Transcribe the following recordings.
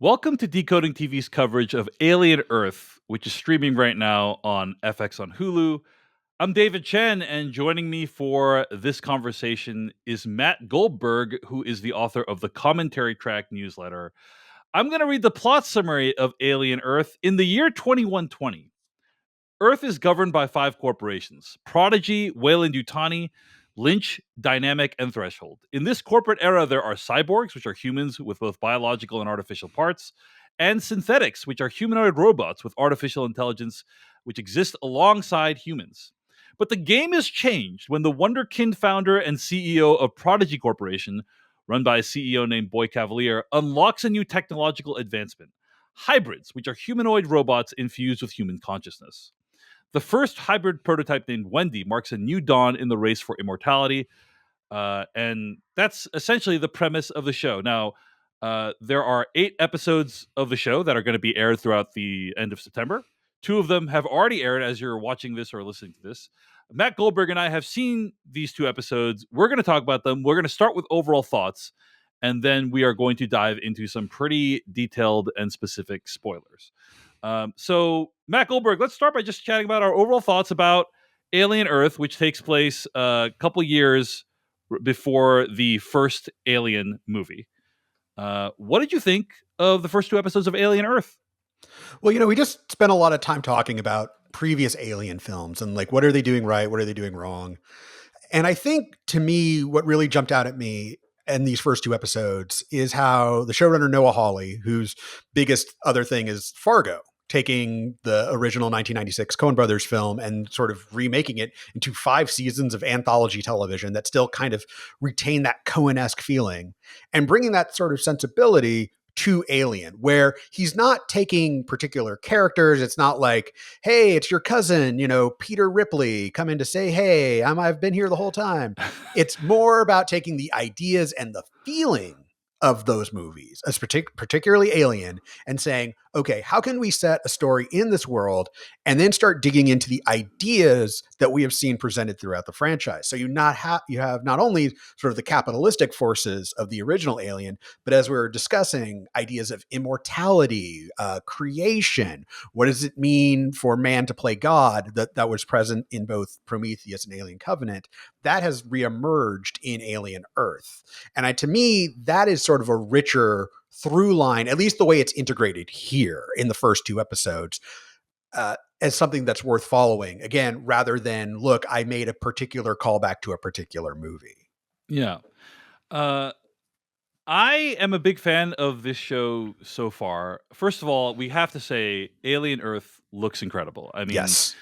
Welcome to Decoding TV's coverage of Alien Earth, which is streaming right now on FX on Hulu. I'm David Chen, and joining me for this conversation is Matt Goldberg, who is the author of the Commentary Track newsletter. I'm going to read the plot summary of Alien Earth. In the year 2120, Earth is governed by 5 corporations: Prodigy, Wayan, Utani, Lynch, Dynamic, and Threshold. In this corporate era, there are cyborgs, which are humans with both biological and artificial parts, and synthetics, which are humanoid robots with artificial intelligence, which exist alongside humans. But the game has changed when the Wonderkind founder and CEO of Prodigy Corporation, run by a CEO named Boy Cavalere, unlocks a new technological advancement: hybrids, which are humanoid robots infused with human consciousness. The first hybrid prototype, named Wendy, marks a new dawn in the race for immortality. And that's essentially the premise of the show. Now, there are 8 episodes of the show that are going to be aired throughout the end of September. 2 of them have already aired as you're watching this or listening to this. Matt Goldberg and I have seen these 2 episodes. We're going to talk about them. We're going to start with overall thoughts, and then we are going to dive into some pretty detailed and specific spoilers. So, Matt Goldberg, let's start by just chatting about our overall thoughts about Alien Earth, which takes place a couple years before the first Alien movie. What did you think of the first 2 episodes of Alien Earth? Well, we just spent a lot of time talking about previous Alien films and like, what are they doing right? What are they doing wrong? And I think, to me, what really jumped out at me in these first 2 episodes is how the showrunner Noah Hawley, whose biggest other thing is Fargo, taking the original 1996 Coen Brothers film and sort of remaking it into 5 seasons of anthology television that still kind of retain that Coen-esque feeling, and bringing that sort of sensibility to Alien, where he's not taking particular characters. It's not like, hey, it's your cousin, Peter Ripley, come in to say, hey, I've been here the whole time. It's more about taking the ideas and the feeling of those movies, as particularly Alien, and saying, okay, how can we set a story in this world, and then start digging into the ideas that we have seen presented throughout the franchise. So you have not only sort of the capitalistic forces of the original Alien, but as we were discussing, ideas of immortality, creation. What does it mean for man to play God that was present in both Prometheus and Alien Covenant? That has reemerged in Alien Earth. And to me, that is sort of a richer through line, at least the way it's integrated here in the first 2 episodes, as something that's worth following, again, rather than, look, I made a particular callback to a particular movie. Yeah. I am a big fan of this show so far. First of all, we have to say Alien Earth looks incredible. I mean, Yes.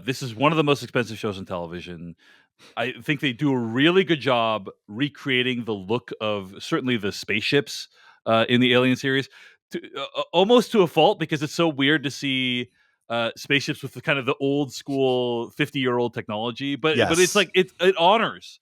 This is one of the most expensive shows on television. I think they do a really good job recreating the look of certainly the spaceships in the Alien series, almost to a fault, because it's so weird to see spaceships with the kind of the old school 50-year-old technology. But it's like it honors,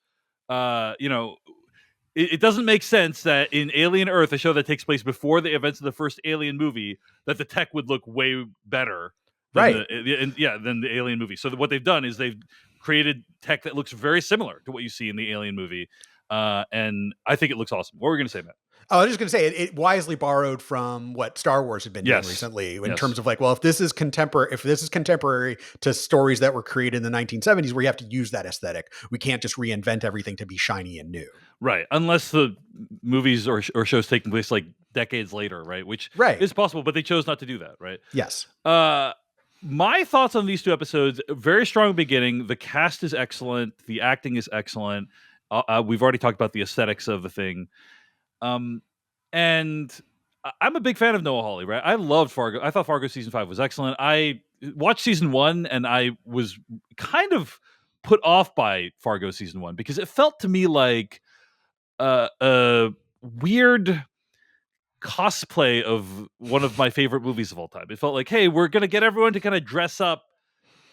it doesn't make sense that in Alien Earth, a show that takes place before the events of the first Alien movie, that the tech would look way better than than the Alien movie. So what they've done is they've created tech that looks very similar to what you see in the Alien movie. And I think it looks awesome. What were we going to say, Matt? Oh, I was just going to say it wisely borrowed from what Star Wars had been doing recently in terms of like, well, if this is contemporary to stories that were created in the 1970s, where you have to use that aesthetic, we can't just reinvent everything to be shiny and new. Right. Unless the movies or shows taking place like decades later, right? Which is possible, but they chose not to do that, right? Yes. My thoughts on these 2 episodes: very strong beginning. The cast is excellent. The acting is excellent. We've already talked about the aesthetics of the thing. And I'm a big fan of Noah Hawley, right? I loved Fargo. I thought Fargo season 5 was excellent. I watched season 1 and I was kind of put off by Fargo season 1 because it felt to me like a weird cosplay of one of my favorite movies of all time. It felt like, hey, we're going to get everyone to kind of dress up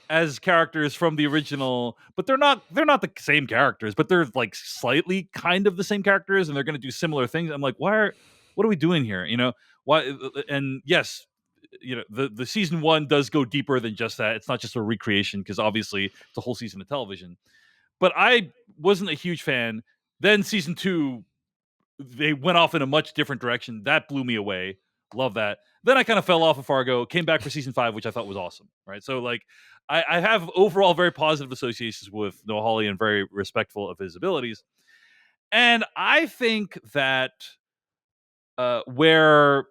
as characters from the original, but they're not the same characters, but they're like slightly kind of the same characters, and they're going to do similar things. I'm like, what are we doing here? Why? And yes, the season 1 does go deeper than just that. It's not just a recreation, because obviously it's a whole season of television. But I wasn't a huge fan. Then season 2 they went off in a much different direction. That blew me away. Love that. Then I kind of fell off of Fargo, came back for season 5, which I thought was awesome. Right. So like I have overall very positive associations with Noah Hawley and very respectful of his abilities. And I think that where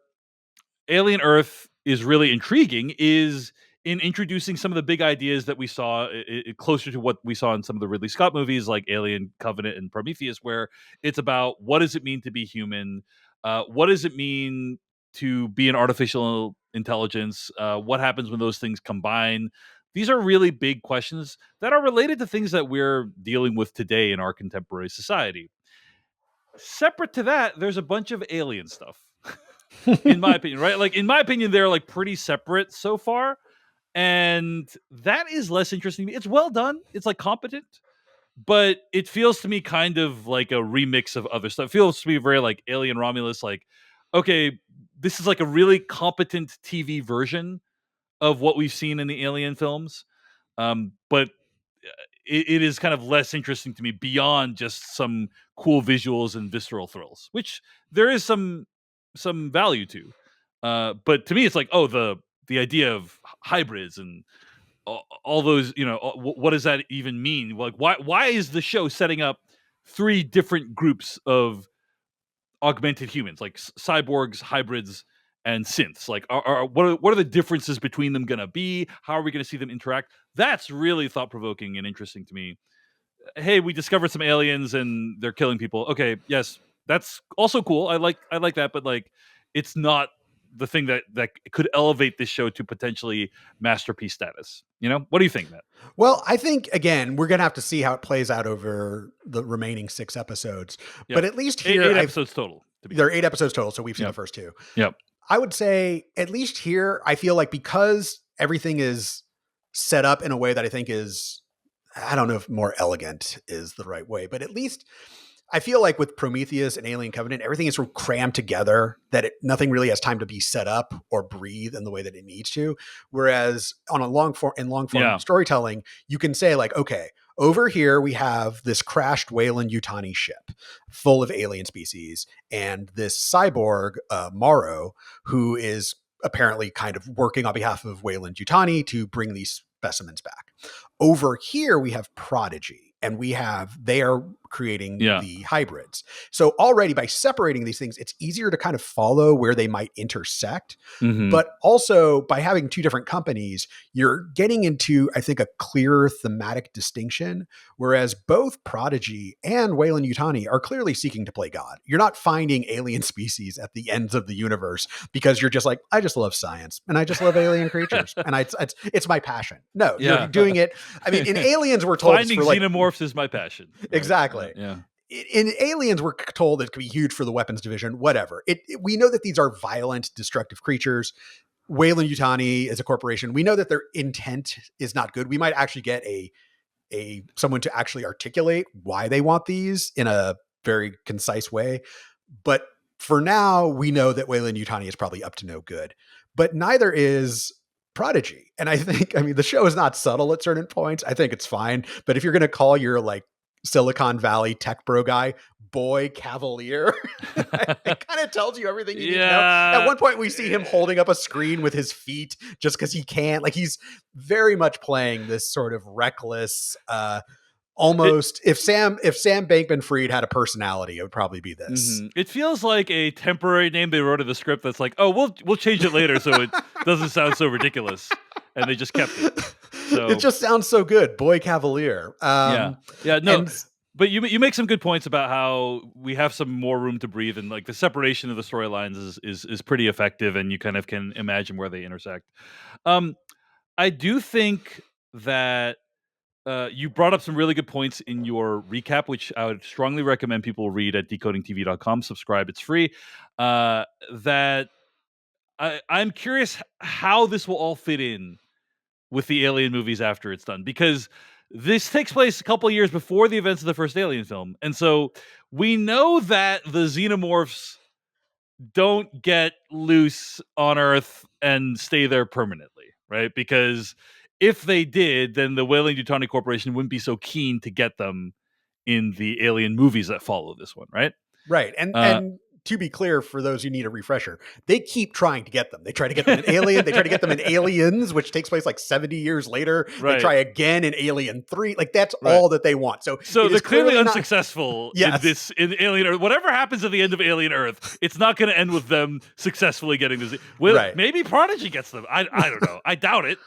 Alien Earth is really intriguing is in introducing some of the big ideas that we saw closer to what we saw in some of the Ridley Scott movies like Alien, Covenant, and Prometheus, where it's about what does it mean to be human? What does it mean to be an artificial intelligence? What happens when those things combine? These are really big questions that are related to things that we're dealing with today in our contemporary society. Separate to that, there's a bunch of alien stuff, in my opinion, right? Like, in my opinion, they're like pretty separate so far. And that is less interesting to me. It's well done, it's like competent, but it feels to me kind of like a remix of other stuff. It feels to me very like Alien Romulus, like, okay, this is like a really competent TV version of what we've seen in the Alien films. But it is kind of less interesting to me beyond just some cool visuals and visceral thrills, which there is some value to. But to me, it's like, oh, the idea of hybrids and all those, what does that even mean? Like, why is the show setting up 3 different groups of augmented humans, like cyborgs, hybrids, and synths? Like, what are the differences between them going to be? How are we going to see them interact? That's really thought provoking and interesting to me. Hey, we discovered some aliens and they're killing people. Okay, yes, that's also cool. I like that, but like, it's not the thing that could elevate this show to potentially masterpiece status. What do you think, Matt? Well, I think again, we're gonna have to see how it plays out over the remaining 6 episodes. But Yep, at least eight, here, eight episodes total. To be there are fair. 8 episodes total, so we've seen the Yep. first 2. Yep. I would say at least here, I feel like because everything is set up in a way that I think is, I don't know if more elegant is the right way, but at least I feel like with Prometheus and Alien Covenant, everything is sort of crammed together that nothing really has time to be set up or breathe in the way that it needs to. Whereas on long form Yeah. storytelling, you can say like, okay, over here we have this crashed Wayan Utani ship full of alien species and this cyborg, Morrow, who is apparently kind of working on behalf of Wayan Utani to bring these specimens back. Over here we have Prodigy, and they are creating Yeah. the hybrids. So already by separating these things, it's easier to kind of follow where they might intersect. Mhm. But also by having 2 different companies, you're getting into, I think, a clearer thematic distinction. Whereas both Prodigy and Wayan Utani are clearly seeking to play God. You're not finding alien species at the ends of the universe because you're just like, I just love science and I just love alien creatures and it's my passion. No, Yeah. you're doing it. I mean, in Aliens, we're told Finding it's for like xenomorphs is my passion. Right? Exactly. Yeah. In Aliens, we're told it could be huge for the weapons division, whatever. We know that these are violent, destructive creatures. Wayan Utani is a corporation. We know that their intent is not good. We might actually get someone to actually articulate why they want these in a very concise way. But for now, we know that Wayan Utani is probably up to no good. But neither is Prodigy. And I think, I mean, the show is not subtle at certain points. I think it's fine. But if you're going to call your like Silicon Valley tech bro guy Boy Cavalere, it kind of tells you everything you need to know. At one point, we see him holding up a screen with his feet just because he can. Like, he's very much playing this sort of reckless, almost if Sam Bankman-Fried had a personality, it would probably be this. It feels like a temporary name they wrote in the script that's like, oh, we'll change it later so it doesn't sound so ridiculous, and they just kept it. So It just sounds so good, Boy Cavalere. No. But you make some good points about how we have some more room to breathe, and like the separation of the storylines is pretty effective, and you kind of can imagine where they intersect. I do think that you brought up some really good points in your recap, which I would strongly recommend people read at decodingtv.com. Subscribe, it's free. That I'm curious how this will all fit in with the Alien movies after it's done, because this takes place a couple years before the events of the first Alien film. And so we know that the xenomorphs don't get loose on Earth and stay there permanently, right? Because if they did, then the Weyland Yutani Corporation wouldn't be so keen to get them in the Alien movies that follow this one, right? Right. Uh, And to be clear, for those who need a refresher, they keep trying to get them. They try to get them in Alien. They try to get them in Aliens, which takes place like 70 years later. They right, try again in Alien 3. Like that's right. all that they want. So So it they're is clearly clearly not. unsuccessful Yes. in Alien Earth. Whatever happens at the end of Alien Earth, it's not going to end with them successfully getting this. Well, Right. maybe Prodigy gets them. I don't know. I doubt it,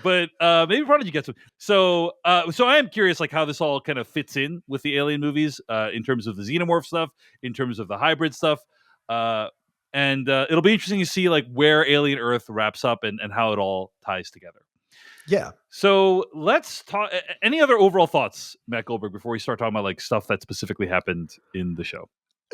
but maybe Prodigy gets them. So so I am curious, like how this all kind of fits in with the Alien movies, in terms of the xenomorph stuff, in terms of the hybrid stuff, and it'll be interesting to see like where Alien Earth wraps up and how it all ties together. Yeah. So let's talk. Any other overall thoughts, Matt Goldberg, before we start talking about like stuff that specifically happened in the show?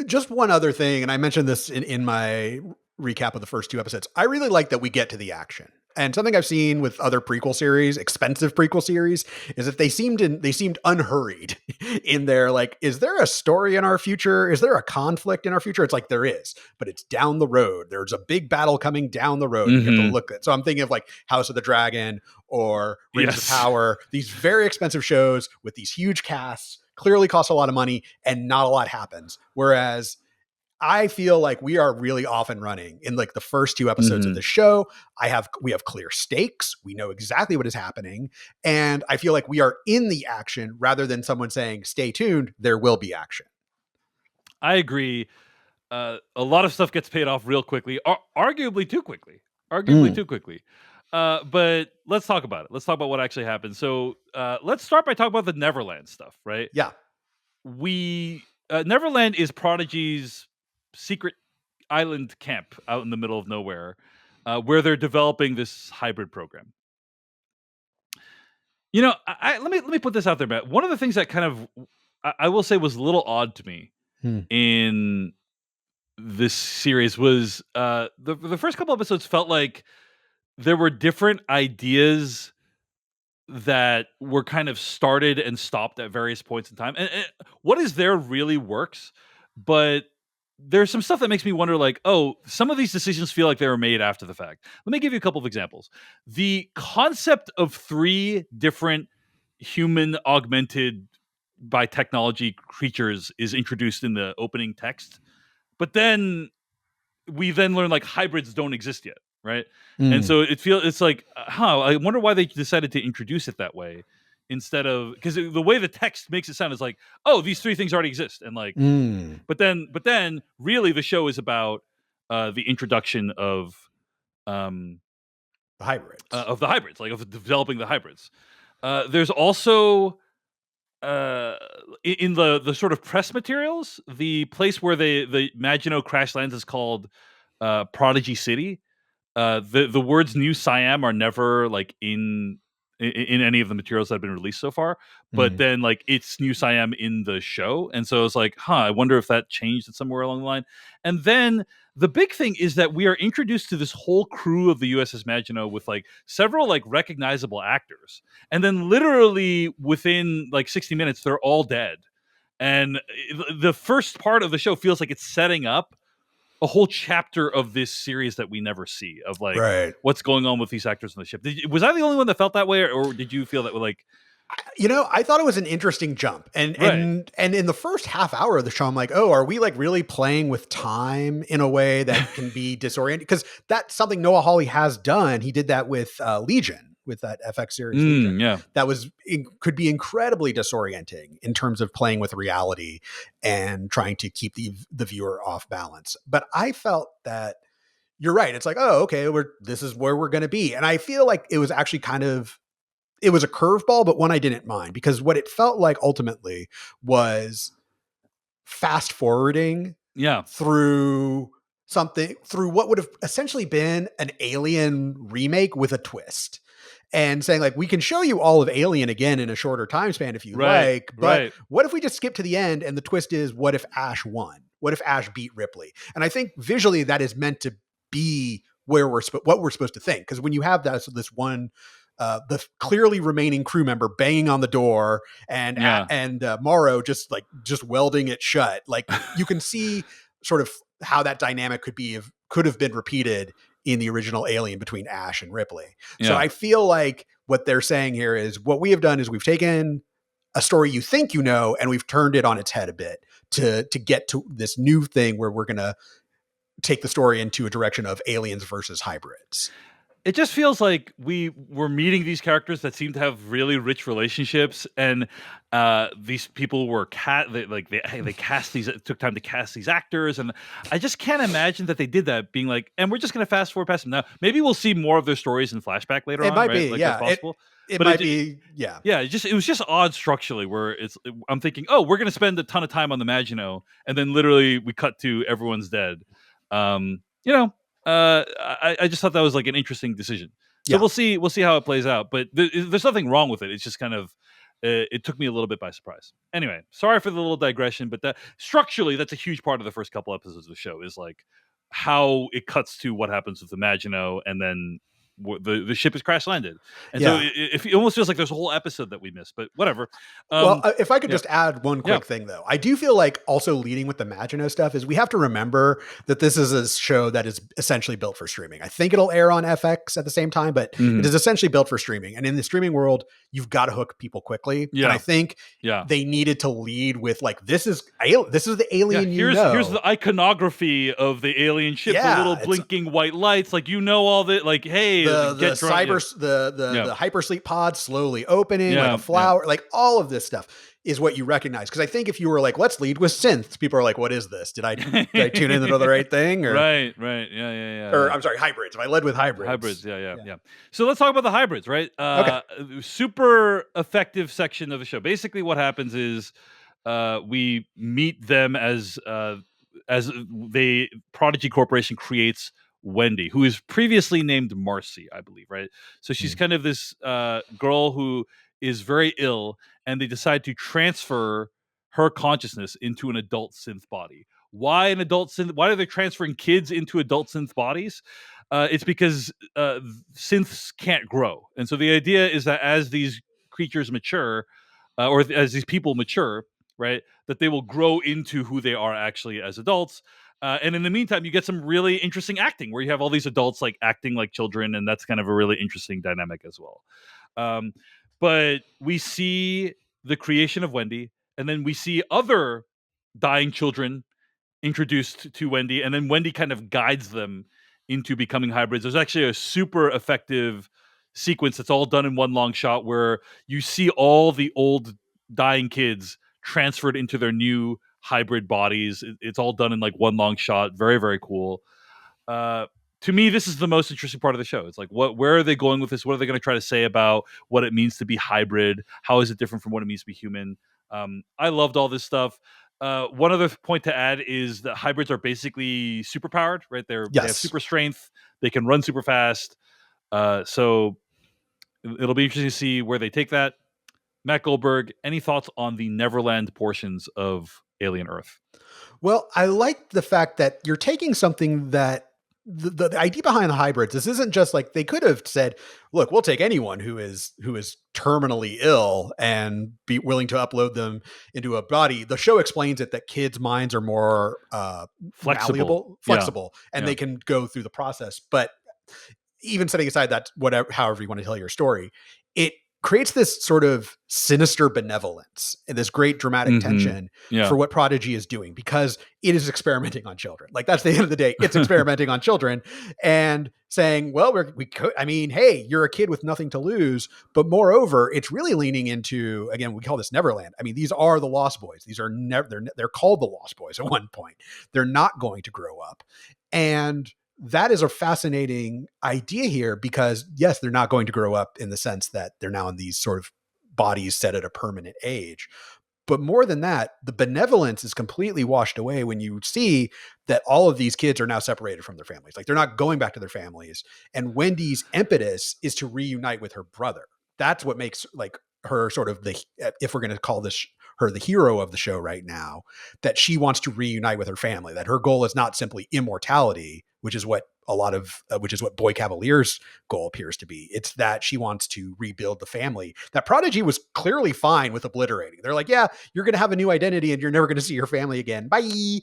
Just one other thing, and I mentioned this in my recap of the first two episodes. I really like that we get to the action. And something I've seen with other prequel series, expensive prequel series, is that they seemed unhurried in their like, is there a story in our future? Is there a conflict in our future? It's like there is, but it's down the road. There's a big battle coming down the road. You have to Mm-hmm. look at. So I'm thinking of like House of the Dragon or Rings of Yes. Power, these very expensive shows with these huge casts, clearly cost a lot of money, and not a lot happens. Whereas I feel like we are really off and running in like the first two episodes of Mm-hmm. the show. We have clear stakes. We know exactly what is happening. And I feel like we are in the action rather than someone saying, stay tuned, there will be action. I agree. A lot of stuff gets paid off real quickly, arguably too quickly. Arguably Mm. too quickly. But let's talk about it. Let's talk about what actually happened. So let's start by talking about the Neverland stuff, right? Yeah. We Neverland is Prodigy's secret island camp out in the middle of nowhere, where they're developing this hybrid program. You know, let me put this out there, Matt. One of the things that kind of I will say was a little odd to me Hmm. in this series was the first couple episodes felt like there were different ideas that were kind of started and stopped at various points in time. And what is there really works, but there's some stuff that makes me wonder like, oh, some of these decisions feel like they were made after the fact. Let me give you a couple of examples. The concept of three different human augmented by technology creatures is introduced in the opening text, but then we then learn like hybrids don't exist yet, right? And Mm. so it's like, I wonder why they decided to introduce it that way instead of, because the way the text makes it sound is like, oh, these three things already exist, and like, Mm. but then really the show is about the introduction The hybrids. of the hybrids, like of developing the hybrids. There's also uh in the sort of press materials, the place where the Maginot crash lands is called Prodigy City. The words New Siam are never like in any of the materials that have been released so far, but Mm. then like it's New Siam in the show, and so it's like, I wonder if that changed it somewhere along the line. And then the big thing is that we are introduced to this whole crew of the USS Maginot with like several like recognizable actors, and then literally within like 60 minutes they're all dead. And the first part of the show feels like it's setting up a whole chapter of this series that we never see, of like Right. what's going on with these actors on the ship. Was I the only one that felt that way, or did you feel that like You know, I thought it was an interesting jump. And right? and in the first half hour of the show, I'm like, oh, are we like really playing with time in a way that can be disorienting? Because that's something Noah Hawley has done. He did that with Legion, with that FX series Legion. Yeah, That could be incredibly disorienting in terms of playing with reality and trying to keep the viewer off balance. But I felt that you're right. It's like, oh, okay, this is where we're going to be. And I feel like it was actually it was a curveball, but one I didn't mind, because what it felt like ultimately was fast forwarding yeah, through what would have essentially been an Alien remake with a twist, and saying like, we can show you all of Alien again in a shorter time span if you right, like, but right, what if we just skip to the end and the twist is, what if Ash won? What if Ash beat Ripley? And I think visually that is meant to be what we're supposed to think, because when you have this one the clearly remaining crew member banging on the door, and yeah, Morrow just welding it shut, like you can see sort of how that dynamic could have been repeated in the original Alien between Ash and Ripley. So yeah, I feel like what they're saying here is, what we have done is we've taken a story you think you know and we've turned it on its head a bit to get to this new thing where we're going to take the story into a direction of aliens versus hybrids. It just feels like we were meeting these characters that seem to have really rich relationships, and these people were they cast these, it took time to cast these actors, and I just can't imagine that they did that, being like, and we're just going to fast forward past them now. Maybe we'll see more of their stories in flashback later It on, might right? be, Like that's yeah. possible. It But might be, yeah. yeah, it was just odd structurally, where I'm thinking, oh, we're going to spend a ton of time on the Maginot, and then literally we cut to everyone's dead. You know, I just thought that was like an interesting decision. So Yeah. we'll see how it plays out. But there's nothing wrong with it. It's just kind of it took me a little bit by surprise. Anyway, sorry for the little digression, but that structurally, that's a huge part of the first couple episodes of the show, is like how it cuts to what happens with the Maginot, and then the ship is crash landed, and so Yeah. it almost feels like there's a whole episode that we missed. But whatever. Well, if I could Yeah. just add one Yeah. quick thing, though, I do feel like also leading with the Maginot stuff is we have to remember that this is a show that is essentially built for streaming. I think it'll air on FX at the same time, but Mhm. it is essentially built for streaming. And in the streaming world, you've got to hook people quickly. Yeah. And I think Yeah. they needed to lead with like, this is the alien. Here's the iconography of the alien ship, Yeah, the little blinking white lights. Like, you know, all the like, hey, the get drunk. cyber the hypersleep pod slowly opening Yeah, like a flower, like all of this stuff is what you recognize. Because I think if you were like, let's lead with synths, people are like, what is this? Did I tune into the right thing? Or, Right. Yeah. Or I'm sorry, hybrids. If I led with hybrids. Yeah. So let's talk about the hybrids, right? Okay. Super effective section of the show. Basically, what happens is we meet them as Prodigy Corporation creates Wendy, who is previously named Marcy, I believe, right? So she's kind of this girl who is very ill, and they decide to transfer her consciousness into an adult synth body. Why an adult synth? Why are they transferring kids into adult synth bodies? It's because synths can't grow, and so the idea is that as these creatures mature, or as these people mature, right, that they will grow into who they are actually as adults. And in the meantime, you get some really interesting acting where you have all these adults like acting like children, and that's kind of a really interesting dynamic as well. But we see the creation of Wendy, and then we see other dying children introduced to Wendy, and then Wendy kind of guides them into becoming hybrids. There's actually a super effective sequence that's all done in one long shot where you see all the old dying kids transferred into their new hybrid bodies. It's all done in like one long shot. Very, very cool. To me, this is the most interesting part of the show. It's like, where are they going with this? What are they going to try to say about what it means to be hybrid? How is it different from what it means to be human? I loved all this stuff. One other point to add is that hybrids are basically super powered, right? They have super strength. They can run super fast. So it'll be interesting to see where they take that. Matt Goldberg, any thoughts on the Neverland portions of Alien Earth? Well, I like the fact that you're taking something that the idea behind the hybrids. This isn't just like they could have said, look, we'll take anyone who is terminally ill and be willing to upload them into a body. The show explains it that kids' minds are more flexible, and they can go through the process. But even setting aside that, however you want to tell your story, it creates this sort of sinister benevolence and this great dramatic tension for what Prodigy is doing, because it is experimenting on children. Like, that's the end of the day. It's experimenting on children and saying, well, hey, you're a kid with nothing to lose. But moreover, it's really leaning into, again, we call this Neverland. I mean, these are the Lost Boys. These are they're called the Lost Boys at one point. They're not going to grow up. And that is a fascinating idea here, because yes, they're not going to grow up in the sense that they're now in these sort of bodies set at a permanent age. But more than that, the benevolence is completely washed away when you see that all of these kids are now separated from their families. Like, they're not going back to their families. And Wendy's impetus is to reunite with her brother. That's what makes like her sort of if we're going to call her the hero of the show right now, that she wants to reunite with her family, that her goal is not simply immortality, which is what Boy Cavalere's goal appears to be. It's that she wants to rebuild the family that Prodigy was clearly fine with obliterating. They're like, yeah, you're going to have a new identity and you're never going to see your family again. Bye.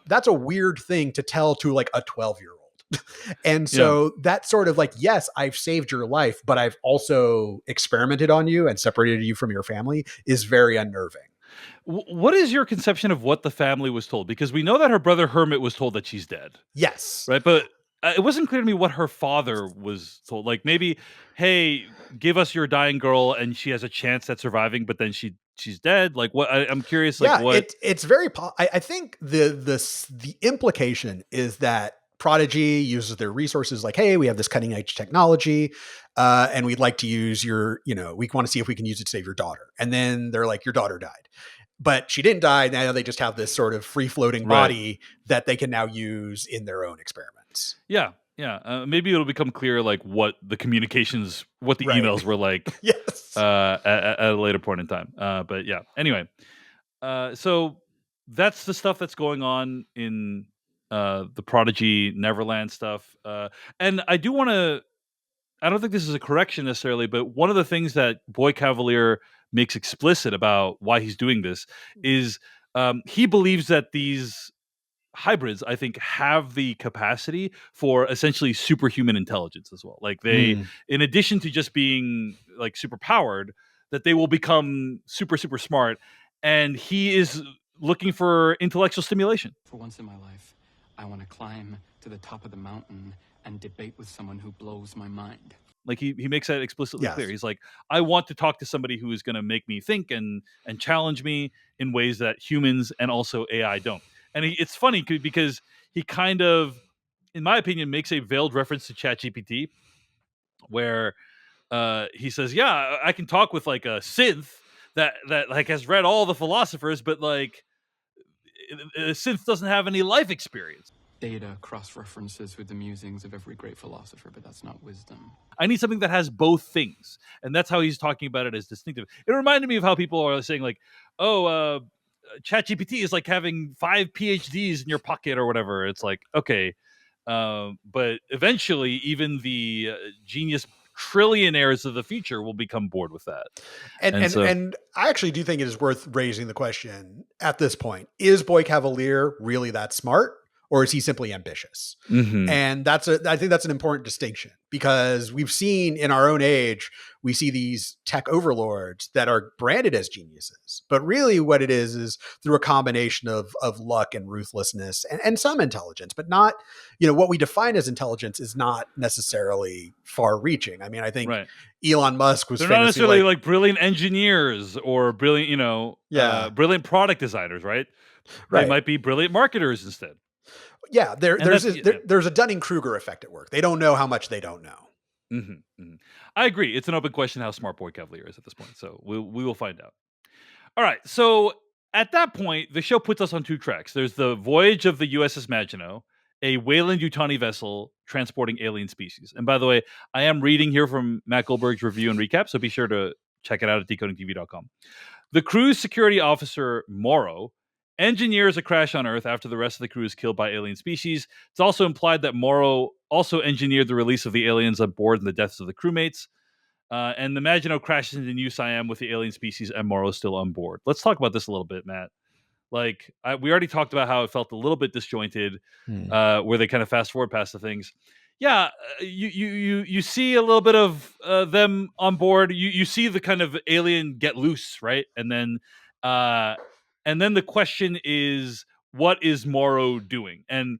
That's a weird thing to tell to like a 12-year-old. And so that sort of like, yes, I've saved your life, but I've also experimented on you and separated you from your family, is very unnerving. What is your conception of what the family was told? Because we know that her brother Hermit was told that she's dead, Yes. right? But it wasn't clear to me what her father was told. Like maybe, hey, give us your dying girl, and she has a chance at surviving, but then she's dead. Like what? I'm curious. Like Yeah, what? it's very. I think the implication is that Prodigy uses their resources. Like, hey, we have this cutting edge technology, and we'd like to use your. We want to see if we can use it to save your daughter. And then they're like, your daughter died, but she didn't die. Now they just have this sort of free floating Right. body that they can now use in their own experiments. Yeah. Yeah. Maybe it'll become clear like what the communications, what the Right. emails were like Yes. at a later point in time. But yeah. Anyway, so that's the stuff that's going on in the Prodigy Neverland stuff. And I do want to. I don't think this is a correction necessarily, but one of the things that Boy Cavalier makes explicit about why he's doing this is he believes that these hybrids, I think, have the capacity for essentially superhuman intelligence as well. Like they, Mm. in addition to just being like super powered, that they will become super, super smart. And he is looking for intellectual stimulation. For once in my life, I want to climb to the top of the mountain and debate with someone who blows my mind. Like he makes that explicitly Yes. clear. He's like, I want to talk to somebody who is going to make me think and challenge me in ways that humans and also AI don't. And it's funny because he kind of, in my opinion, makes a veiled reference to ChatGPT, where he says, "Yeah, I can talk with like a synth that like has read all the philosophers, but like a synth doesn't have any life experience." Data cross-references with the musings of every great philosopher, but that's not wisdom. I need something that has both things, and that's how he's talking about it as distinctive. It reminded me of how people are saying like, "Oh, ChatGPT is like having 5 PhDs in your pocket or whatever." It's like, okay, but eventually, even the genius trillionaires of the future will become bored with that. And And and so, and I actually do think it is worth raising the question at this point: is Boy Cavalier really that smart, or is he simply ambitious? mhm, And I think that's an important distinction, because we've seen in our own age, we see these tech overlords that are branded as geniuses, but really what it is through a combination of luck and ruthlessness and some intelligence, but not, what we define as intelligence is not necessarily far reaching. I mean, I think right. Elon Musk was They're not famously necessarily like, like brilliant engineers or brilliant, yeah, brilliant product designers, right? They right. might be brilliant marketers instead. Yeah, And that's yeah. there's a Dunning-Kruger effect at work. They don't know how much they don't know. Mhm, mhm. I agree. It's an open question how smart Boy Cavalier is at this point. So we will find out. All right. So at that point, the show puts us on two tracks. There's the voyage of the USS Maginot, a Wayland Utani vessel transporting alien species. And by the way, I am reading here from Matt Goldberg's review and recap, so be sure to check it out at decodingtv.com. The crew's security officer, Morrow, engineers a crash on Earth after the rest of the crew is killed by alien species. It's also implied that Morrow also engineered the release of the aliens on board and the deaths of the crewmates. And the Maginot crashes into New Siam with the alien species and Morrow still on board. Let's talk about this a little bit, Matt. Like we already talked about how it felt a little bit disjointed, Hmm. where they kind of fast forward past the things. Yeah, you see a little bit of them on board. You see the kind of alien get loose, right? Uh, and then the question is, what is Morrow doing? And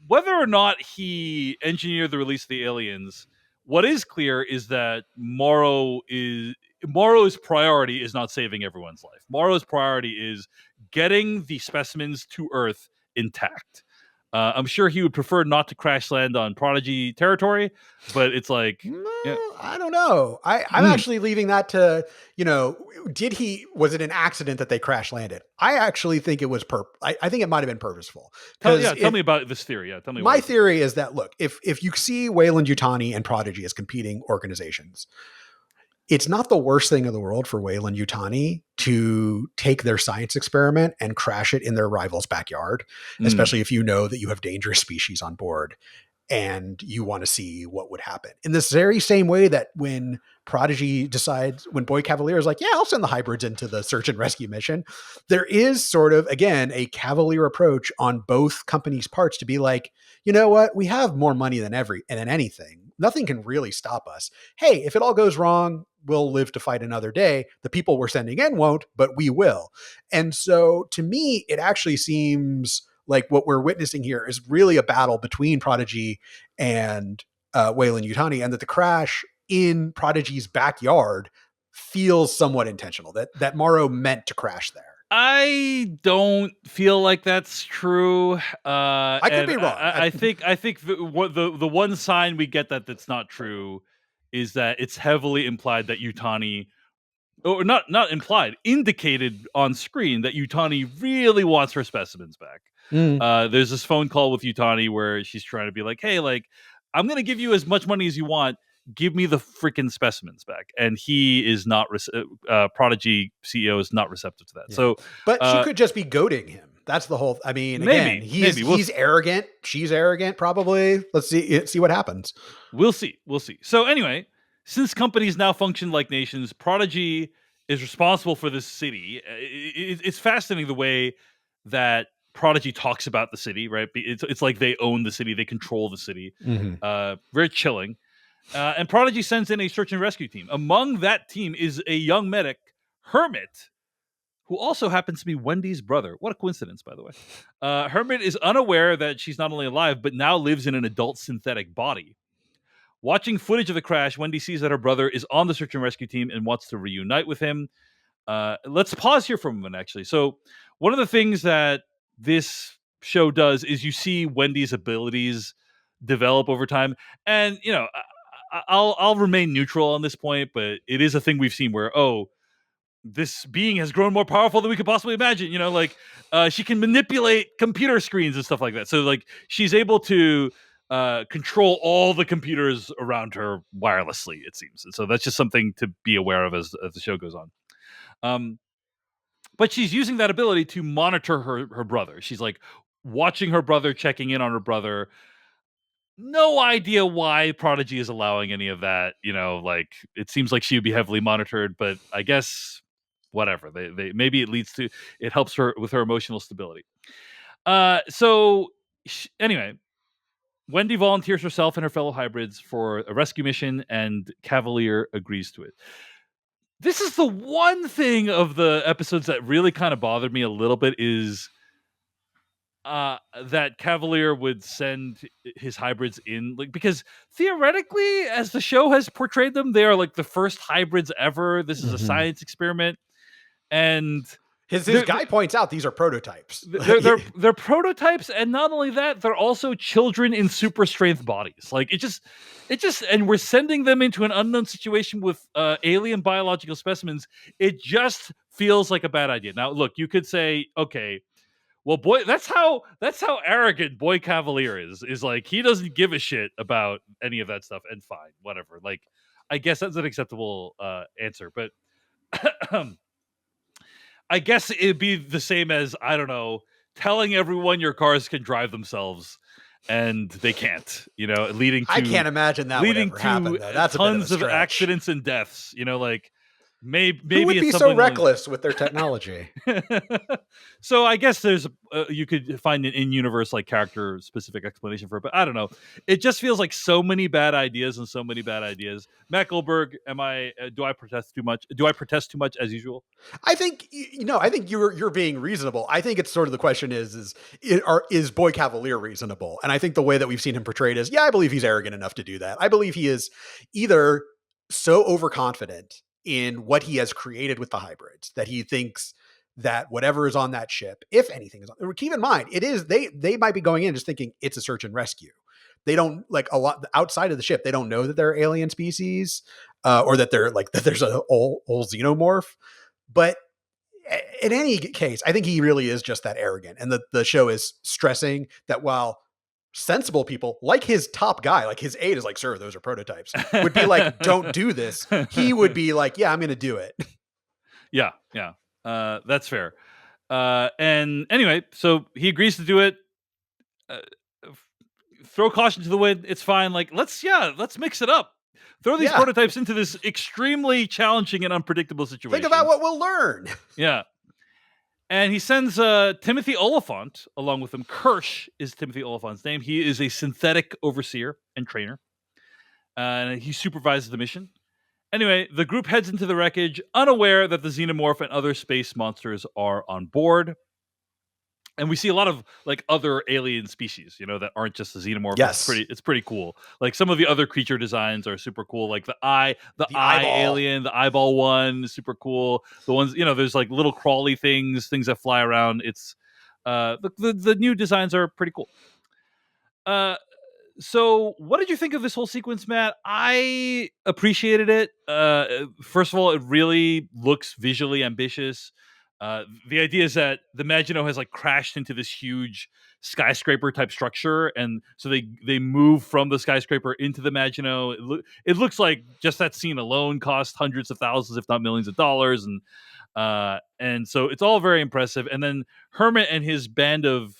whether or not he engineered the release of the aliens, what is clear is that Morrow's priority is not saving everyone's life. Morrow's priority is getting the specimens to Earth intact. I'm sure he would prefer not to crash land on Prodigy territory, but it's like, No, yeah, I don't know. I'm mm, actually leaving that to, was it an accident that they crash landed? I actually think it was I think it might have been purposeful, because tell me about this theory. Yeah, tell me my why. theory is that, look, if you see Wayland Utani and Prodigy as competing organizations, it's not the worst thing in the world for Wayland Utani to take their science experiment and crash it in their rival's backyard, Mm, especially if you know that you have dangerous species on board and you want to see what would happen. In this very same way that when Boy Cavalier is like, yeah, I'll send the hybrids into the search and rescue mission, there is sort of, again, a cavalier approach on both companies' parts to be like, you know what, we have more money than anything. Nothing can really stop us. Hey, if it all goes wrong, will live to fight another day. The people we're sending in won't, but we will. And so to me, it actually seems like what we're witnessing here is really a battle between Prodigy and Wayan Utani, and that the crash in Prodigy's backyard feels somewhat intentional, that Morrow meant to crash there. I don't feel like that's true. I could be wrong. I think the one sign we get that's not true is that it's heavily implied that Utani, or not implied, indicated on screen that Utani really wants her specimens back. There's this phone call with Utani where she's trying to be like, hey, like, I'm going to give you as much money as you want. Give me the freaking specimens back. And he is not, Prodigy CEO is not receptive to that. Yeah. So, but she could just be goading him. That's the whole, I mean, again, he's arrogant. She's arrogant, probably. Let's see what happens. We'll see. So anyway, since companies now function like nations, Prodigy is responsible for this city. It's fascinating the way that Prodigy talks about the city, right? It's like they own the city, they control the city. Very chilling. And Prodigy sends in a search and rescue team. Among that team is a young medic, Hermit, who also happens to be Wendy's brother. What a coincidence, by the way. Hermit is unaware that she's not only alive, but now lives in an adult synthetic body. Watching footage of the crash, Wendy sees that her brother is on the search and rescue team and wants to reunite with him. Let's pause here for a moment, actually. So one of the things that this show does is you see Wendy's abilities develop over time. And, you know, I'll remain neutral on this point, but it is a thing we've seen where, this being has grown more powerful than we could possibly imagine. You know, like she can manipulate computer screens and stuff like that. So like she's able to control all the computers around her wirelessly, it seems. And so that's just something to be aware of as the show goes on. But she's using that ability to monitor her brother. She's like watching her brother, checking in on her brother. No idea why Prodigy is allowing any of that. You know, like it seems like she would be heavily monitored, but I guess whatever. They maybe it helps her with her emotional stability. Anyway, Wendy volunteers herself and her fellow hybrids for a rescue mission, and Cavalere agrees to it. This is the one thing of the episodes that really kind of bothered me a little bit is that Cavalere would send his hybrids in, like, because theoretically, as the show has portrayed them, they are like the first hybrids ever. This is a science experiment, and his guy points out these are prototypes. They're prototypes, and not only that, they're also children in super strength bodies. Like it just, and we're sending them into an unknown situation with alien biological specimens. It just feels like a bad idea. Now, look, you could say, okay, well, boy, that's how arrogant Boy Cavalere is. Like he doesn't give a shit about any of that stuff, and fine, whatever. Like, I guess that's an acceptable answer, but I guess it'd be the same as, I don't know, telling everyone your cars can drive themselves and they can't. You know, leading to, I can't imagine that leading to happen, though. That's tons of accidents and deaths. You know, like. Maybe who would be so reckless with their technology? So I guess there's you could find an in-universe like character specific explanation for it, but I don't know. It just feels like so many bad ideas. Matt Goldberg, do I protest too much? Do I protest too much as usual? I think you're being reasonable. I think it's sort of the question is Boy Cavalere reasonable? And I think the way that we've seen him portrayed is, I believe he's arrogant enough to do that. I believe he is either so overconfident in what he has created with the hybrids that he thinks that whatever is on that ship, if anything is on, keep in mind, it is, they might be going in just thinking it's a search and rescue. They don't, like, a lot outside of the ship, they don't know that they're alien species, or that they're like, that there's a whole xenomorph. But in any case, I think he really is just that arrogant. And the show is stressing that while sensible people like his top guy, like his aide is like, sir, those are prototypes, would be like, don't do this. He would be like, yeah, I'm going to do it. Yeah. That's fair. And anyway, so he agrees to do it. Throw caution to the wind. It's fine. Like, let's mix it up. Throw these prototypes into this extremely challenging and unpredictable situation. Think about what we'll learn. Yeah. And he sends Timothy Oliphant along with him. Kirsch is Timothy Oliphant's name. He is a synthetic overseer and trainer. And he supervises the mission. Anyway, the group heads into the wreckage, unaware that the xenomorph and other space monsters are on board. And we see a lot of like other alien species, that aren't just the xenomorph. Yes. It's pretty cool. Like some of the other creature designs are super cool. Like the The eye eyeball. alien, the eyeball one is super cool. The ones, there's like little crawly things that fly around. It's the new designs are pretty cool. So what did you think of this whole sequence, Matt? I appreciated it. First of all, it really looks visually ambitious. The idea is that the Maginot has like crashed into this huge skyscraper type structure, and so they move from the skyscraper into the Maginot. It looks like just that scene alone cost hundreds of thousands, if not millions of dollars, and so it's all very impressive. And then Hermit and his band of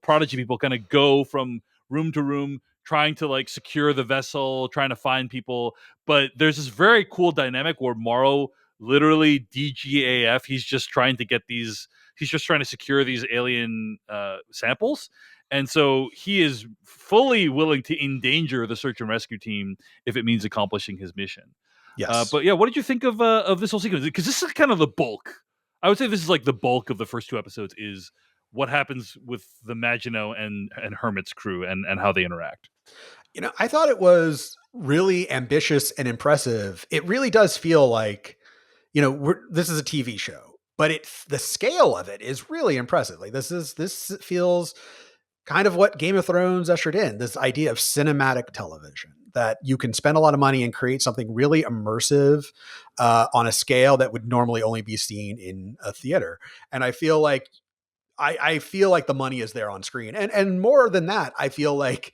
Prodigy people kind of go from room to room, trying to like secure the vessel, trying to find people. But there's this very cool dynamic where Morrow literally DGAF. He's just trying to get these. He's just trying to secure these alien samples. And so he is fully willing to endanger the search and rescue team if it means accomplishing his mission. Yes. But yeah, what did you think of this whole sequence? Because this is kind of the bulk. I would say this is like the bulk of the first two episodes is what happens with the Maginot and Hermit's crew and how they interact. I thought it was really ambitious and impressive. It really does feel like, this is a TV show, but the scale of it is really impressive. Like this feels kind of what Game of Thrones ushered in, this idea of cinematic television, that you can spend a lot of money and create something really immersive on a scale that would normally only be seen in a theater. And I feel like I feel like the money is there on screen. And more than that, I feel like,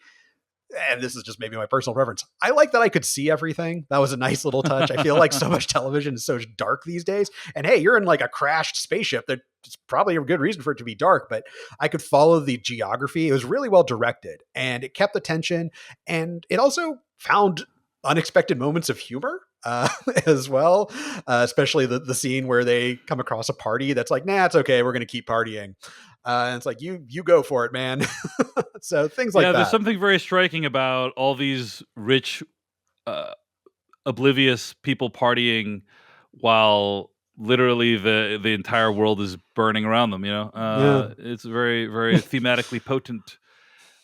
and this is just maybe my personal preference, I like that I could see everything. That was a nice little touch. I feel like so much television is so dark these days. And hey, you're in like a crashed spaceship. There's probably a good reason for it to be dark, but I could follow the geography. It was really well directed and it kept the tension. And it also found unexpected moments of humor as well, especially the scene where they come across a party that's like, nah, it's okay, we're going to keep partying. And it's like, you go for it, man. So things like that. There's something very striking about all these rich, oblivious people partying while literally the entire world is burning around them. It's very, very thematically potent.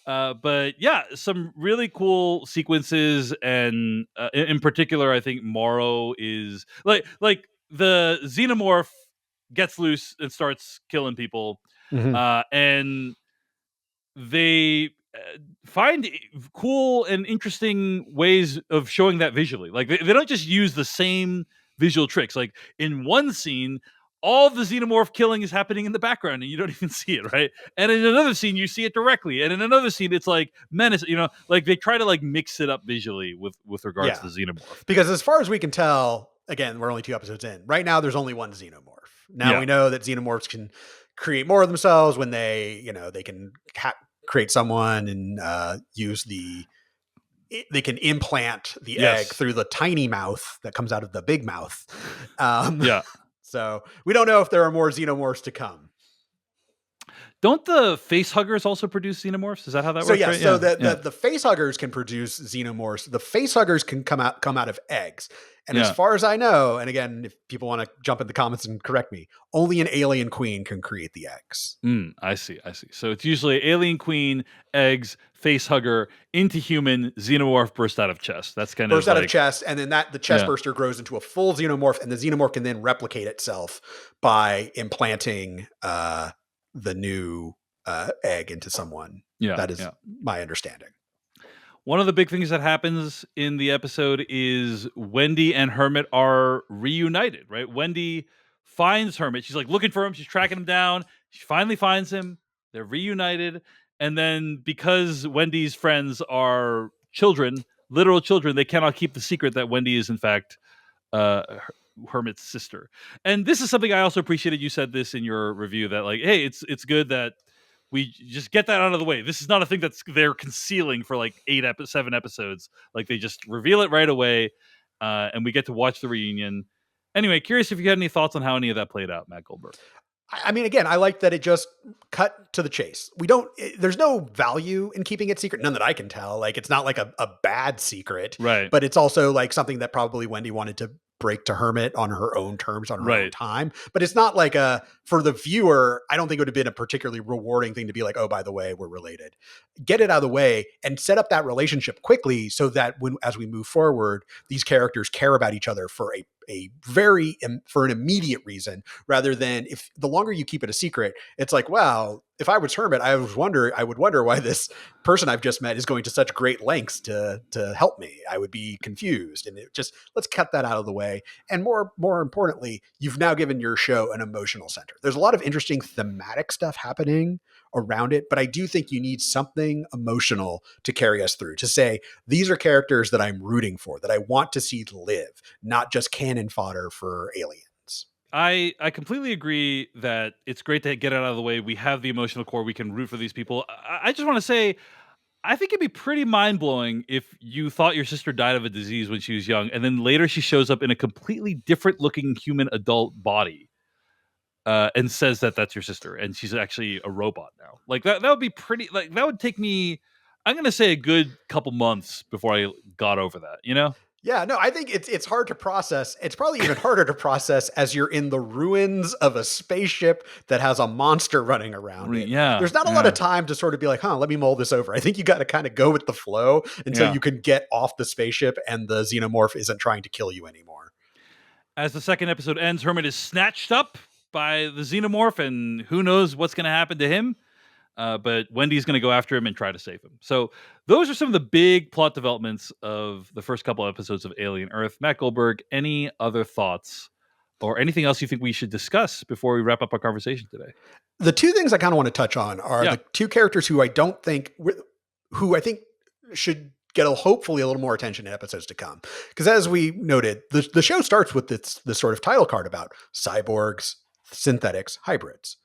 But yeah, some really cool sequences, and in particular, I think Morrow is like the xenomorph gets loose and starts killing people, and they find cool and interesting ways of showing that visually. Like they don't just use the same visual tricks. Like in one scene, all the xenomorph killing is happening in the background and you don't even see it, right? And in another scene, you see it directly. And in another scene, it's like menace, like they try to like mix it up visually with regards to the xenomorph. Because as far as we can tell, again, we're only 2 episodes in. Right now, there's only one xenomorph. Now we know that xenomorphs can create more of themselves when they can create someone and they can implant the egg through the tiny mouth that comes out of the big mouth. So we don't know if there are more xenomorphs to come. Don't the face huggers also produce xenomorphs? Is that how that works? Right? So the face huggers can produce xenomorphs. The face huggers can come out of eggs. And as far as I know, and again, if people want to jump in the comments and correct me, only an alien queen can create the eggs. I see. So it's usually alien queen, eggs, face hugger, into human, xenomorph burst out of chest. That's kind of burst out of chest, and then the chest burster grows into a full xenomorph, and the xenomorph can then replicate itself by implanting the new egg into someone. That is my understanding. One of the big things that happens in the episode is Wendy and Hermit are reunited, right? Wendy finds Hermit. She's like looking for him. She's tracking him down. She finally finds him. They're reunited. And then because Wendy's friends are children, literal children, they cannot keep the secret that Wendy is in fact Hermit's sister. And this is something I also appreciated. You said this in your review that like, hey, it's good that we just get that out of the way. This is not a thing that's they're concealing for like 7 episodes. Like they just reveal it right away, and we get to watch the reunion. Anyway, curious if you had any thoughts on how any of that played out, Matt Goldberg. I mean, again, I like that it just cut to the chase. There's no value in keeping it secret. None that I can tell. Like, it's not like a bad secret, Right. but it's also like something that probably Wendy wanted to break to Hermit on her own terms, on her own Right. time. But it's not like for the viewer, I don't think it would have been a particularly rewarding thing to be like, oh, by the way, we're related. Get it out of the way and set up that relationship quickly so that as we move forward, these characters care about each other for for an immediate reason, rather than if the longer you keep it a secret, it's like, wow, if I was Hermit, I would wonder why this person I've just met is going to such great lengths to help me. I would be confused, and let's cut that out of the way. And more importantly, you've now given your show an emotional center. There's a lot of interesting thematic stuff happening around it, but I do think you need something emotional to carry us through, to say these are characters that I'm rooting for, that I want to see live, not just cannon fodder for Aliens. I completely agree that it's great to get it out of the way. We have the emotional core. We can root for these people. I just want to say, I think it'd be pretty mind blowing if you thought your sister died of a disease when she was young, and then later she shows up in a completely different looking human adult body, and says that that's your sister, and she's actually a robot now. Like that would be pretty. Like that would take me, I'm gonna say, a good couple months before I got over that. You know? Yeah, no, I think it's hard to process. It's probably even harder to process as you're in the ruins of a spaceship that has a monster running around it. Yeah. There's not a lot of time to sort of be like, let me mull this over. I think you got to kind of go with the flow until you can get off the spaceship and the xenomorph isn't trying to kill you anymore. As the second episode ends, Hermit is snatched up by the xenomorph, and who knows what's going to happen to him. But Wendy's going to go after him and try to save him. So those are some of the big plot developments of the first couple episodes of Alien Earth. Matt Goldberg, any other thoughts or anything else you think we should discuss before we wrap up our conversation today? The two things I kind of want to touch on are the two characters who I think should get hopefully a little more attention in episodes to come. Because as we noted, the show starts with this sort of title card about cyborgs, synthetics, hybrids.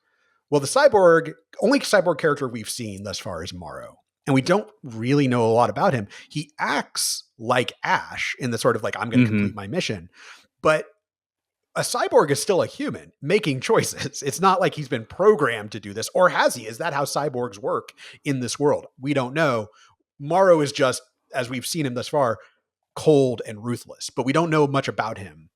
Well, the only cyborg character we've seen thus far is Morrow. And we don't really know a lot about him. He acts like Ash in the sort of like, I'm going to complete my mission. But a cyborg is still a human making choices. It's not like he's been programmed to do this. Or has he? Is that how cyborgs work in this world? We don't know. Morrow is just, as we've seen him thus far, cold and ruthless. But we don't know much about him.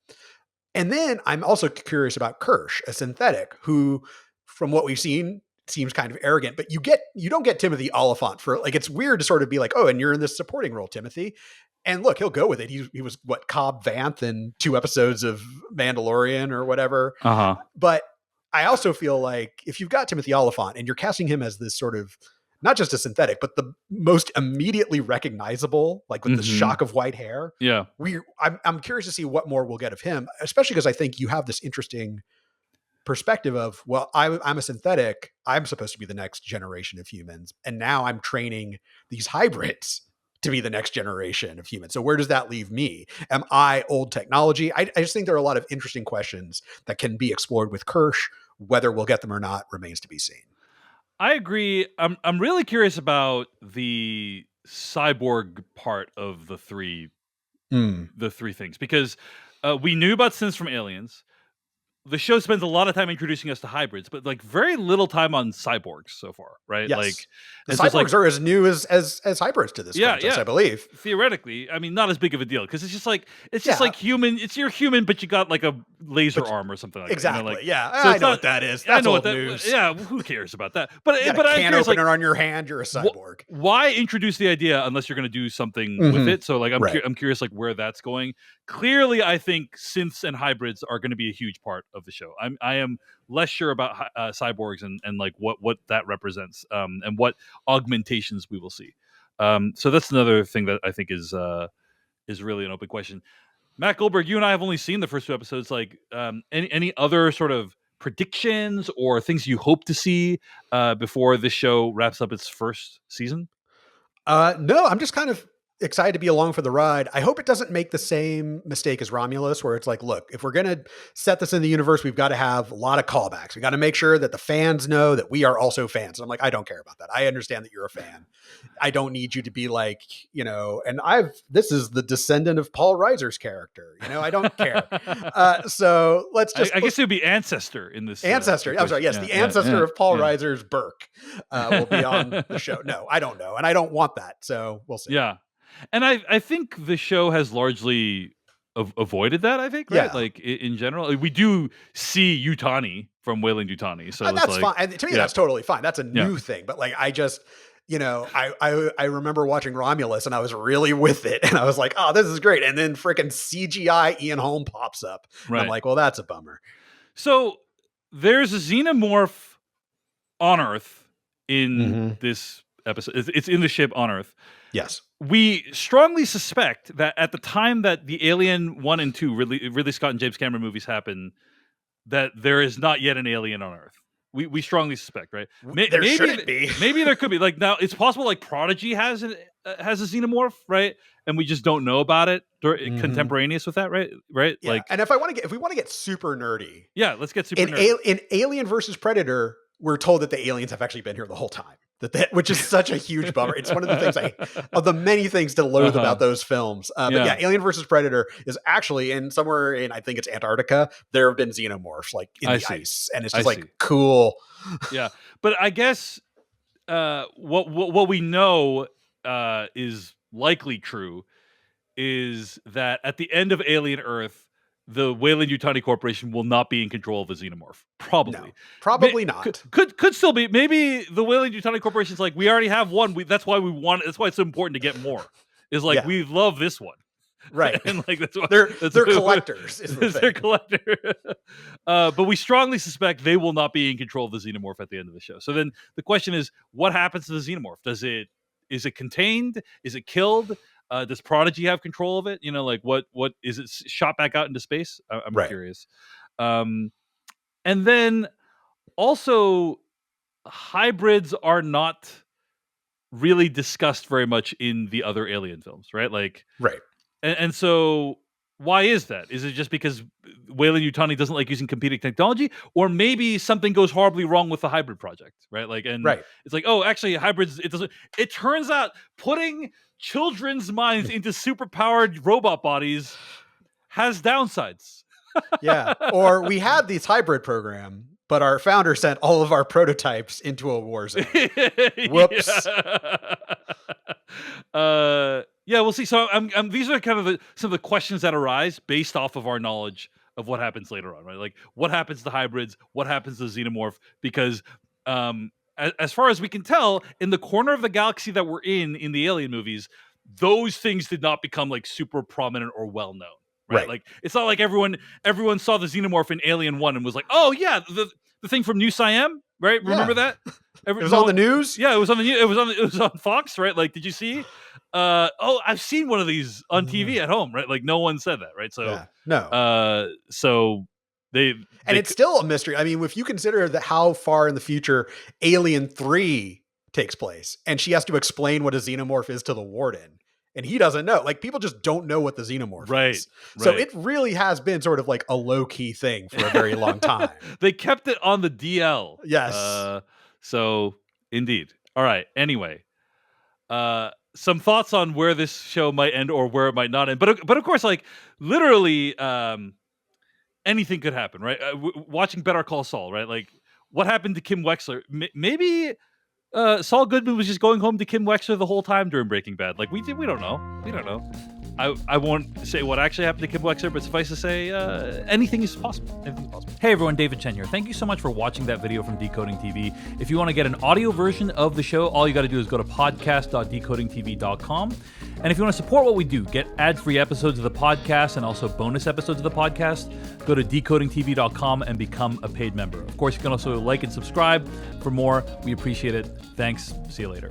And then I'm also curious about Kirsch, a synthetic who, from what we've seen, seems kind of arrogant, but you don't get Timothy Oliphant for, like, it's weird to sort of be like, oh, and you're in this supporting role, Timothy. And look, he'll go with it. He was what, Cobb Vanth in 2 episodes of Mandalorian or whatever. But I also feel like if you've got Timothy Oliphant and you're casting him as this sort of, not just a synthetic, but the most immediately recognizable, like with the shock of white hair. Yeah. I'm curious to see what more we'll get of him, especially because I think you have this interesting perspective of, well, I'm a synthetic. I'm supposed to be the next generation of humans. And now I'm training these hybrids to be the next generation of humans. So where does that leave me? Am I old technology? I just think there are a lot of interesting questions that can be explored with Kirsch. Whether we'll get them or not remains to be seen. I agree. I'm really curious about the cyborg part of the three things, because we knew about synths from Aliens. The show spends a lot of time introducing us to hybrids, but like very little time on cyborgs so far, right? Yes. Like the cyborgs are as new as hybrids to this context, I believe. Theoretically, I mean, not as big of a deal because it's just like like human. You're human, but you got like a laser arm or something like exactly. that. You know, like, I know what that is. That's old news. Yeah, who cares about that? But you got a can opener on your hand, you're a cyborg. Why introduce the idea unless you're going to do something with it? So like, I'm curious like where that's going. Clearly, I think synths and hybrids are going to be a huge part of the show. I am less sure about cyborgs and like what that represents, and what augmentations we will see. So that's another thing that I think is really an open question. Matt Goldberg, you and I have only seen the first 2 episodes. Like, any other sort of predictions or things you hope to see before this show wraps up its first season? No, I'm just kind of excited to be along for the ride. I hope it doesn't make the same mistake as Romulus, where it's like, look, if we're going to set this in the universe, we've got to have a lot of callbacks. We got to make sure that the fans know that we are also fans. And I'm like, I don't care about that. I understand that you're a fan. I don't need you to be like, and this is the descendant of Paul Reiser's character. I don't care. So let's just, I guess it would be Ancestor in this. Ancestor. I'm sorry. Yes. The ancestor of Paul Reiser's Burke will be on the show. No, I don't know. And I don't want that. So we'll see. Yeah. And I think the show has largely avoided that, I think, right? Yeah. Like in general, we do see Utani from Wayland Utani. So that's fine. And to me, that's totally fine. That's a new thing. But like, I just, I remember watching Romulus and I was really with it. And I was like, oh, this is great. And then freaking CGI Ian Holm pops up. Right. I'm like, well, that's a bummer. So there's a xenomorph on Earth in this episode. It's in the ship on Earth. Yes. We strongly suspect that at the time that the Alien 1 and 2 Ridley Scott and James Cameron movies happen, that there is not yet an alien on Earth. We strongly suspect, right? There shouldn't be. Maybe there could be. Like now, it's possible. Like Prodigy has a xenomorph, right? And we just don't know about it. Contemporaneous with that, right? Right. Yeah. Like, and if we want to get super nerdy, let's get super nerdy. In Alien versus Predator, we're told that the aliens have actually been here the whole time. Which is such a huge bummer. It's one of the things of the many things to loathe about those films. But Alien versus Predator is actually somewhere in, I think it's Antarctica. There have been xenomorphs like in the ice, and it's just cool. Yeah, but I guess what we know is likely true is that at the end of Alien Earth, the Wayland Utani Corporation will not be in control of the xenomorph. Probably. No, probably not. Could still be. Maybe the Wayland Utani Corporation is like, we already have one. That's why we want. That's why it's so important to get more. Is like we love this one, right? And like that's why they're collectors. They're collector. But we strongly suspect they will not be in control of the xenomorph at the end of the show. So then the question is, what happens to the xenomorph? Is it contained? Is it killed? Does Prodigy have control of it? Like what is it shot back out into space? I'm curious. And then also hybrids are not really discussed very much in the other Alien films, right? Like, right. And so why is that? Is it just because Wayland Utani doesn't like using competing technology, or maybe something goes horribly wrong with the hybrid project, right? Like, and it's like, oh, actually, hybrids. It turns out putting children's minds into superpowered robot bodies has downsides. Yeah. Or we had this hybrid program, but our founder sent all of our prototypes into a war zone. Whoops. Yeah, we'll see. So these are kind of some of the questions that arise based off of our knowledge of what happens later on, right? Like what happens to hybrids, what happens to xenomorph, because as far as we can tell, in the corner of the galaxy that we're in the Alien movies, those things did not become like super prominent or well known. Right? Like it's not like everyone saw the xenomorph in Alien 1 and was like, oh yeah, the thing from New Siam, right? Remember that? It was on the news? Yeah, it was on the news. It was on Fox, right? Like, did you see? I've seen one of these on TV at home, right? Like no one said that, right? So no. So it's still a mystery. I mean, if you consider how far in the future Alien 3 takes place, and she has to explain what a xenomorph is to the warden, and he doesn't know. Like, people just don't know what the xenomorph is. So it really has been sort of like a low-key thing for a very long time. They kept it on the DL. Yes. So indeed. All right. Anyway, some thoughts on where this show might end or where it might not end. But of course, like literally anything could happen, right? Watching Better Call Saul, right? Like what happened to Kim Wexler? Maybe Saul Goodman was just going home to Kim Wexler the whole time during Breaking Bad. Like we don't know. We don't know. I won't say what actually happened to Kim Wexler, but suffice to say, anything is possible. Anything is possible. Hey everyone, David Chen here. Thank you so much for watching that video from Decoding TV. If you want to get an audio version of the show, all you got to do is go to podcast.decodingtv.com. And if you want to support what we do, get ad-free episodes of the podcast and also bonus episodes of the podcast, go to decodingtv.com and become a paid member. Of course, you can also like and subscribe for more. We appreciate it. Thanks. See you later.